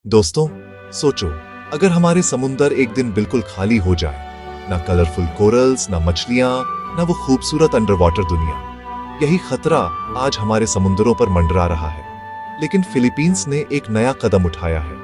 दोस्तों, सोचो अगर हमारे समुंदर एक दिन बिल्कुल खाली हो जाए, ना कलरफुल कोरल्स, ना मछलियां, ना वो खूबसूरत अंडर वाटर दुनिया। यही खतरा आज हमारे समुंदरों पर मंडरा रहा है। लेकिन फिलीपींस ने एक नया कदम उठाया है,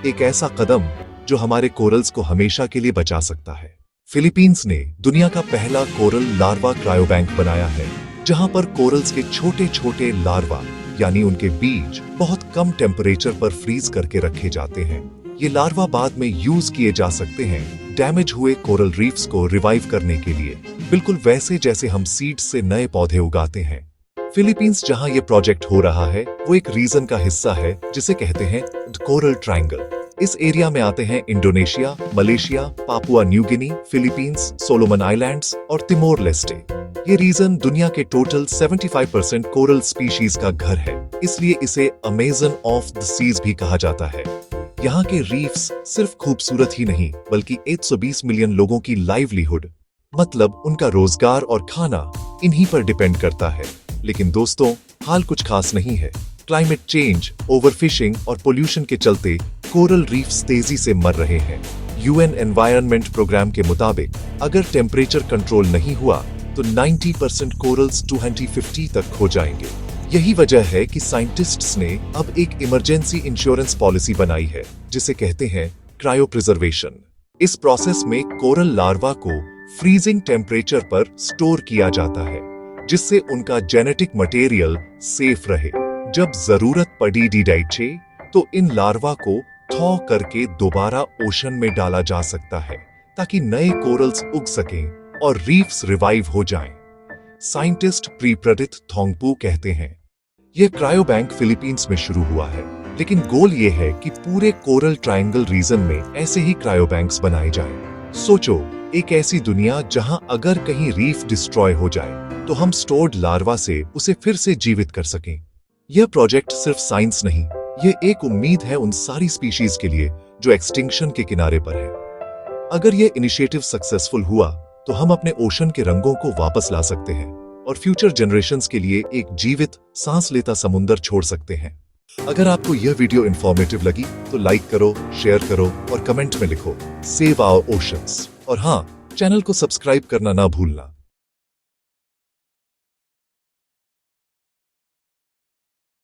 एक ऐसा कदम जो हमारे कोरल्स को हमेशा के लिए बचा सकता है। फिलीपींस ने दुनिया का पहला कोरल लार्वा क्रायोबैंक बनाया है, जहां पर कोरल्स के छोटे छोटे लार्वा यानी उनके बीज बहुत कम टेम्परेचर पर फ्रीज करके रखे जाते हैं। ये लार्वा बाद में यूज किए जा सकते हैं डैमेज हुए कोरल रीफ्स को रिवाइव करने के लिए, बिल्कुल वैसे जैसे हम सीड्स से नए पौधे उगाते हैं। फिलीपींस जहां ये प्रोजेक्ट हो रहा है वो एक रीजन का हिस्सा है जिसे कहते हैं कोरल ट्रायंगल। इस एरिया में आते हैं Indonesia, Malaysia, Papua New Guinea, Philippines, Solomon islands और तिमोर लेस्टे। ये रीजन दुनिया के टोटल 75% कोरल स्पीशीज का घर है, इसलिए इसे अमेजन ऑफ द सीज भी कहा जाता है। यहाँ के रीफ्स सिर्फ खूबसूरत ही नहीं बल्कि 120 मिलियन लोगों की लाइवलीहुड, मतलब उनका रोजगार और खाना इन्हीं पर डिपेंड करता है। लेकिन दोस्तों, हाल कुछ खास नहीं है। क्लाइमेट चेंज, ओवरफिशिंग और पोल्यूशन के चलते कोरल रीफ्स तेजी से मर रहे हैं। यूएन एनवायरनमेंट प्रोग्राम के मुताबिक अगर टेम्परेचर कंट्रोल नहीं हुआ तो 90% कोरल्स 2050 तक खो जाएंगे। यही वजह है कि साइंटिस्ट्स ने अब एक इमरजेंसी इंश्योरेंस पॉलिसी बनाई है जिसे कहते हैं क्रायो प्रिजर्वेशन। इस प्रोसेस में कोरल लार्वा को फ्रीजिंग टेम्परेचर पर स्टोर किया जाता है, जिससे उनका जेनेटिक मटेरियल सेफ रहे। जब जरूरत पड़ी डीडाइचे तो इन लार्वा को थॉ करके दोबारा ओशन में डाला जा सकता है ताकि नए कोरल्स उग सकें और रीफ्स रिवाइव हो जाएं। साइंटिस्ट प्रीप्रदित थोंगपू कहते हैं, यह क्रायोबैंक फिलीपींस में शुरू हुआ है, लेकिन गोल यह है कि पूरे कोरल ट्रायंगल रीजन में ऐसे ही क्रायोबैंक्स बनाए जाएं। सोचो, एक ऐसी दुनिया जहां अगर कहीं रीफ डिस्ट्रॉय हो जाए तो हम स्टोर्ड लार्वा से उसे फिर से जीवित कर सकें। यह प्रोजेक्ट सिर्फ साइंस नहीं, यह एक उम्मीद है उन सारी स्पीशीज के लिए जो एक्सटिंक्शन के किनारे पर है। अगर यह इनिशिएटिव सक्सेसफुल हुआ तो हम अपने ओशन के रंगों को वापस ला सकते हैं और फ्यूचर जनरेशंस के लिए एक जीवित, सांस लेता समुंदर छोड़ सकते हैं। अगर आपको यह वीडियो इंफॉर्मेटिव लगी तो लाइक करो, शेयर करो और कमेंट में लिखो सेव आवर ओशंस। और हाँ, चैनल को सब्सक्राइब करना ना भूलना।